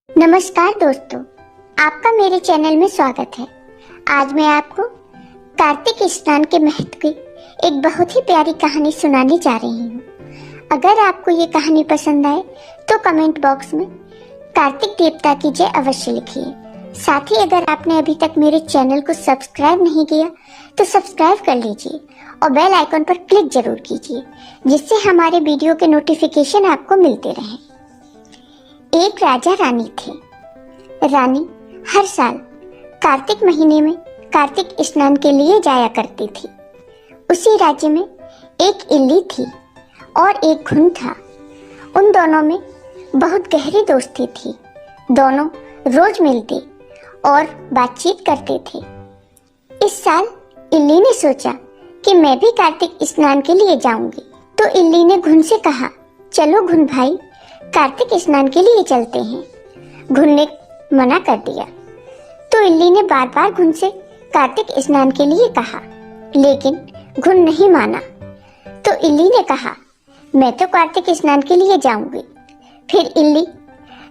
नमस्कार दोस्तों, आपका मेरे चैनल में स्वागत है। आज मैं आपको कार्तिक स्नान के महत्व की एक बहुत ही प्यारी कहानी सुनाने जा रही हूँ। अगर आपको ये कहानी पसंद आए तो कमेंट बॉक्स में कार्तिक देवता की जय अवश्य लिखिए। साथ ही अगर आपने अभी तक मेरे चैनल को सब्सक्राइब नहीं किया तो सब्सक्राइब कर लीजिए और बेल आइकन पर क्लिक जरूर कीजिए, जिससे हमारे वीडियो के नोटिफिकेशन आपको मिलते रहें। एक राजा रानी थे। रानी हर साल कार्तिक महीने में कार्तिक स्नान के लिए जाया करती थी। उसी राज्य में एक इल्ली थी और एक घुन था। उन दोनों में बहुत गहरी दोस्ती थी। दोनों रोज मिलते और बातचीत करते थे। इस साल इल्ली ने सोचा कि मैं भी कार्तिक स्नान के लिए जाऊंगी। तो इल्ली ने घुन से कहा, चलो घुन भाई, कार्तिक स्नान के लिए चलते हैं। घुन ने मना कर दिया। तो इल्ली ने बार बार घुन से कार्तिक स्नान के लिए कहा, लेकिन घुन नहीं माना। तो इल्ली ने कहा, मैं तो कार्तिक स्नान के लिए जाऊंगी। फिर इल्ली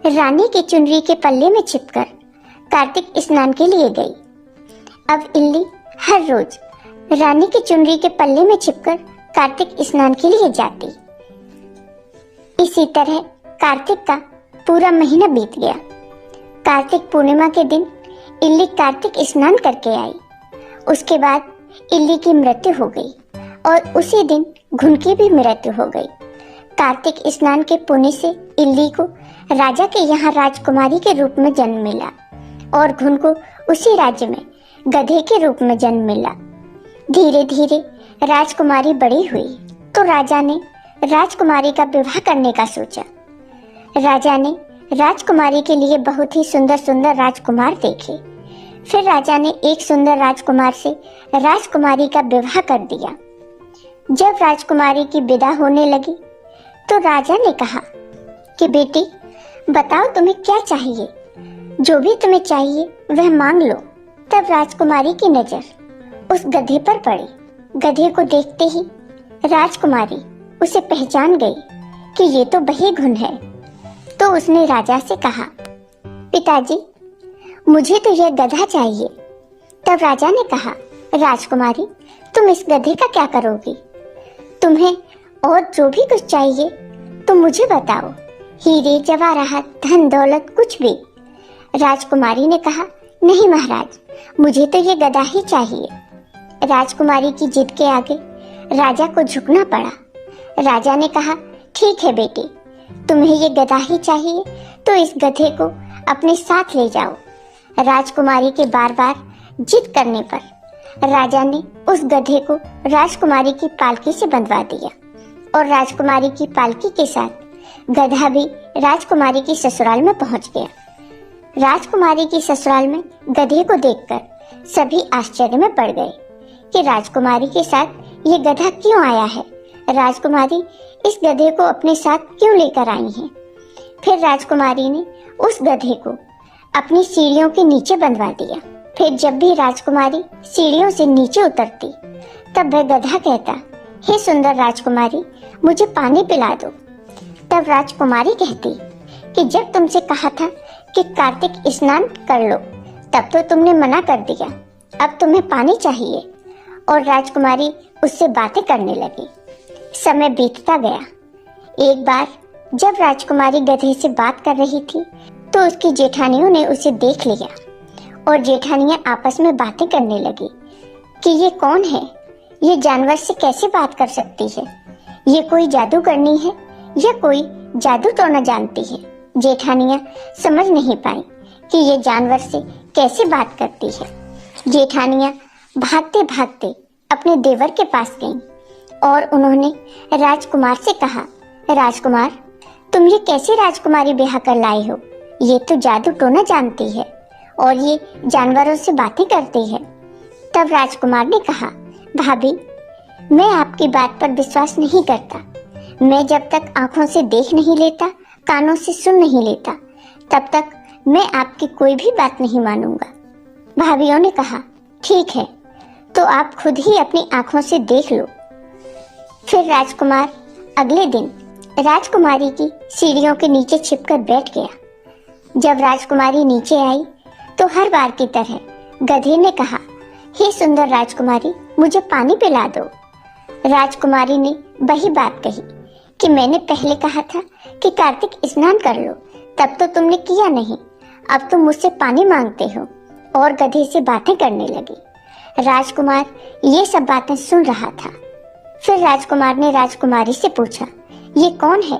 रानी की चुनरी के पल्ले में छिपकर कार्तिक स्नान के लिए गई। अब इल्ली हर रोज रानी की चुनरी के पल्ले में छिपकर कार्तिक स्नान के लिए जाती। इसी तरह कार्तिक का पूरा महीना बीत गया। कार्तिक पूर्णिमा के दिन इल्ली कार्तिक स्नान करके आई। उसके बाद इल्ली की मृत्यु हो गई और उसी दिन घुन की भी मृत्यु हो गई। कार्तिक स्नान के पुण्य से इल्ली को राजा के यहाँ राजकुमारी के रूप में जन्म मिला और घुन को उसी राज्य में गधे के रूप में जन्म मिला। धीरे धीरे राजकुमारी बड़ी हुई तो राजा ने राजकुमारी का विवाह करने का सोचा। राजा ने राजकुमारी के लिए बहुत ही सुंदर सुंदर राजकुमार देखे। फिर राजा ने एक सुंदर राजकुमार से राजकुमारी का विवाह कर दिया। जब राजकुमारी की विदा होने लगी तो राजा ने कहा कि बेटी, बताओ तुम्हें क्या चाहिए, जो भी तुम्हें चाहिए वह मांग लो। तब राजकुमारी की नजर उस गधे पर पड़ी। गधे को देखते ही राजकुमारी उसे पहचान गई कि ये तो वही घुन है। तो उसने राजा से कहा, पिताजी, मुझे तो यह गधा चाहिए। तब राजा ने कहा, राजकुमारी, तुम इस गधे का क्या करोगी? तुम्हें और जो भी कुछ चाहिए तो मुझे बताओ, हीरे जवाहरात धन दौलत कुछ भी। राजकुमारी ने कहा, नहीं महाराज, मुझे तो ये गधा ही चाहिए। राजकुमारी की जिद के आगे राजा को झुकना पड़ा। राजा ने कहा, ठीक है बेटी, तुम्हें ये गधा ही चाहिए तो इस गधे को अपने साथ ले जाओ। राजकुमारी के बार बार जिद करने पर राजा ने उस गधे को राजकुमारी की पालकी से बंधवा दिया और राजकुमारी की पालकी के साथ गधा भी राजकुमारी की ससुराल में पहुंच गया। राजकुमारी की ससुराल में गधे को देखकर सभी आश्चर्य में पड़ गए कि राजकुमारी के साथ ये गधा क्यों आया है, राजकुमारी इस गधे को अपने साथ क्यों लेकर आई हैं। फिर राजकुमारी ने उस गधे को अपनी सीढ़ियों के नीचे बंधवा दिया। फिर जब भी राजकुमारी सीढ़ियों से नीचे उतरती तब वह गधा कहता, हे सुंदर राजकुमारी, मुझे पानी पिला दो। तब राजकुमारी कहती कि जब तुमसे कहा था कि कार्तिक स्नान कर लो तब तो तुमने मना कर दिया, अब तुम्हें पानी चाहिए। और राजकुमारी उससे बातें करने लगी। समय बीतता गया। एक बार जब राजकुमारी गधे से बात कर रही थी तो उसकी जेठानियों ने उसे देख लिया और जेठानियां आपस में बातें करने लगी कि ये कौन है, ये जानवर से कैसे बात कर सकती है, ये कोई जादूगरनी है या कोई जादू तो न जानती है। जेठानियां समझ नहीं पाई कि ये जानवर से कैसे बात करती है। जेठानियां भागते भागते अपने देवर के पास गईं और उन्होंने राजकुमार से कहा, राजकुमार, तुम ये कैसे राजकुमारी ब्याह कर लाए हो, ये तो जादू टोना जानती है और ये जानवरों से बातें करती है। तब राजकुमार ने कहा, भाभी, मैं आपकी बात पर विश्वास नहीं करता। मैं जब तक आंखों से देख नहीं लेता, कानों से सुन नहीं लेता, तब तक मैं आपकी कोई भी बात नहीं मानूंगा। भाभियों ने कहा, ठीक है, तो आप खुद ही अपनी आंखों से देख लो। फिर राजकुमार अगले दिन राजकुमारी की सीढ़ियों के नीचे छिपकर बैठ गया जब राजकुमारी नीचे आई तो हर बार की तरह गधे ने कहा, हे सुंदर राजकुमारी, मुझे पानी पिला दो। राजकुमारी ने वही बात कही कि मैंने पहले कहा था कि कार्तिक स्नान कर लो, तब तो तुमने किया नहीं, अब तुम मुझसे पानी मांगते हो। और गधे से बातें करने लगी। राजकुमार ये सब बातें सुन रहा था। फिर राजकुमार ने राजकुमारी से पूछा, ये कौन है?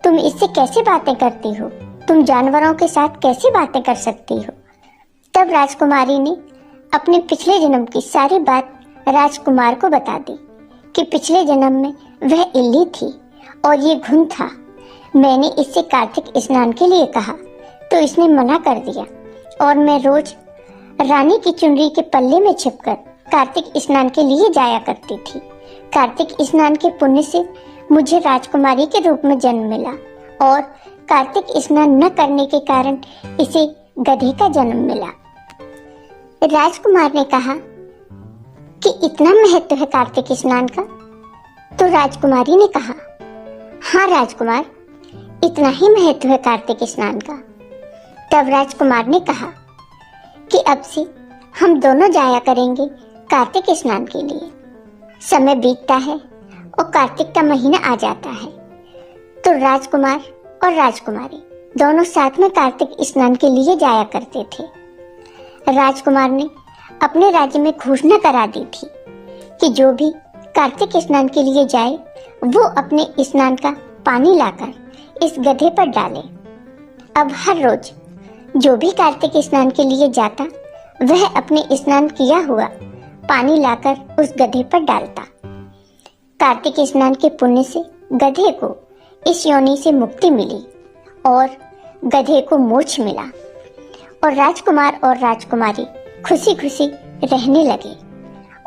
तुम इससे कैसे बातें करती हो? तुम जानवरों के साथ कैसे बातें कर सकती हो? तब राजकुमारी ने अपने पिछले जन्म की सारी बात राजकुमार को बता दी कि पिछले जन्म में वह इल्ली थी और ये घुन था। मैंने इससे कार्तिक स्नान के लिए कहा तो इसने मना कर दिया और मैं रोज रानी की चुनरी के पल्ले में छिपकर कार्तिक स्नान के लिए जाया करती थी। कार्तिक स्नान के पुण्य से मुझे राजकुमारी के रूप में जन्म मिला और कार्तिक स्नान न करने के कारण इसे गधे का जन्म मिला। राजकुमार ने कहा कि इतना महत्व है कार्तिक स्नान का? तो राजकुमारी ने कहा, हाँ राजकुमार, इतना ही महत्व है कार्तिक स्नान का। तब राजकुमार ने कहा कि अब से हम दोनों जाया करेंगे कार्तिक स्नान के लिए। समय बीतता है और कार्तिक का महीना आ जाता है तो राजकुमार और राजकुमारी दोनों साथ में कार्तिक स्नान के लिए जाया करते थे। राजकुमार ने अपने राज्य में घोषणा करा दी थी कि जो भी कार्तिक स्नान के लिए जाए वो अपने स्नान का पानी लाकर इस गधे पर डाले। अब हर रोज जो भी कार्तिक स्नान के लिए जाता वह अपने स्नान किया हुआ पानी लाकर उस गधे पर डालता। कार्तिक स्नान के पुण्य से गधे को इस योनि से मुक्ति मिली और गधे को मोक्ष मिला और राजकुमार और राजकुमारी खुशी खुशी रहने लगे।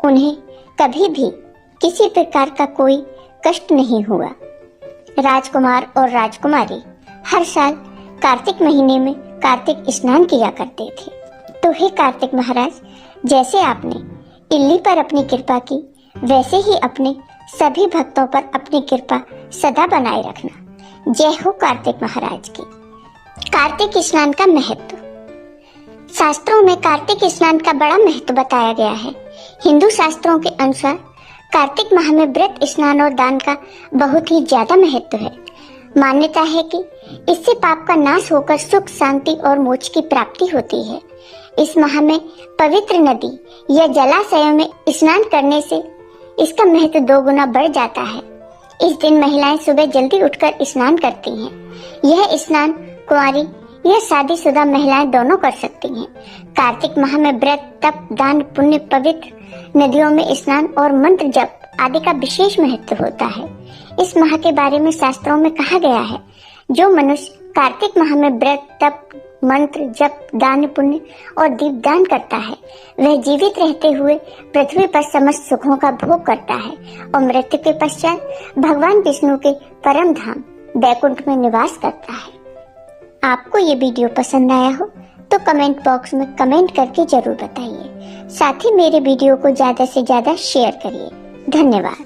उन्हें कभी भी किसी प्रकार का कोई कष्ट नहीं हुआ। राजकुमार और राजकुमारी हर साल कार्तिक महीने में कार्तिक स्नान किया करते थे। तो हे कार्तिक महाराज, जैसे आपने इल्ली पर अपनी कृपा की वैसे ही अपने सभी भक्तों पर अपनी कृपा सदा बनाए रखना। जय हो कार्तिक महाराज की। कार्तिक स्नान का महत्व। शास्त्रों में कार्तिक स्नान का बड़ा महत्व बताया गया है। हिंदू शास्त्रों के अनुसार कार्तिक माह में व्रत, स्नान और दान का बहुत ही ज्यादा महत्व है। मान्यता है कि इससे पाप का नाश होकर सुख, शांति और मोक्ष की प्राप्ति होती है। इस माह में पवित्र नदी या जलाशयों में स्नान करने से इसका महत्व 2 गुना बढ़ जाता है। इस दिन महिलाएं सुबह जल्दी उठकर स्नान करती हैं। यह स्नान कुंवारी या शादीशुदा महिलाएं दोनों कर सकती हैं। कार्तिक माह में व्रत, तप, दान, पुण्य, पवित्र नदियों में स्नान और मंत्र जप आदि का विशेष महत्व होता है। इस माह के बारे में शास्त्रों में कहा गया है, जो मनुष्य कार्तिक माह में व्रत, तप, मंत्र जप, दान, पुण्य और दीपदान करता है वह जीवित रहते हुए पृथ्वी पर समस्त सुखों का भोग करता है और मृत्यु के पश्चात भगवान विष्णु के परम धाम वैकुंठ में निवास करता है। आपको ये वीडियो पसंद आया हो तो कमेंट बॉक्स में कमेंट करके जरूर बताइए। साथ ही मेरे वीडियो को ज्यादा से ज्यादा शेयर करिए। धन्यवाद।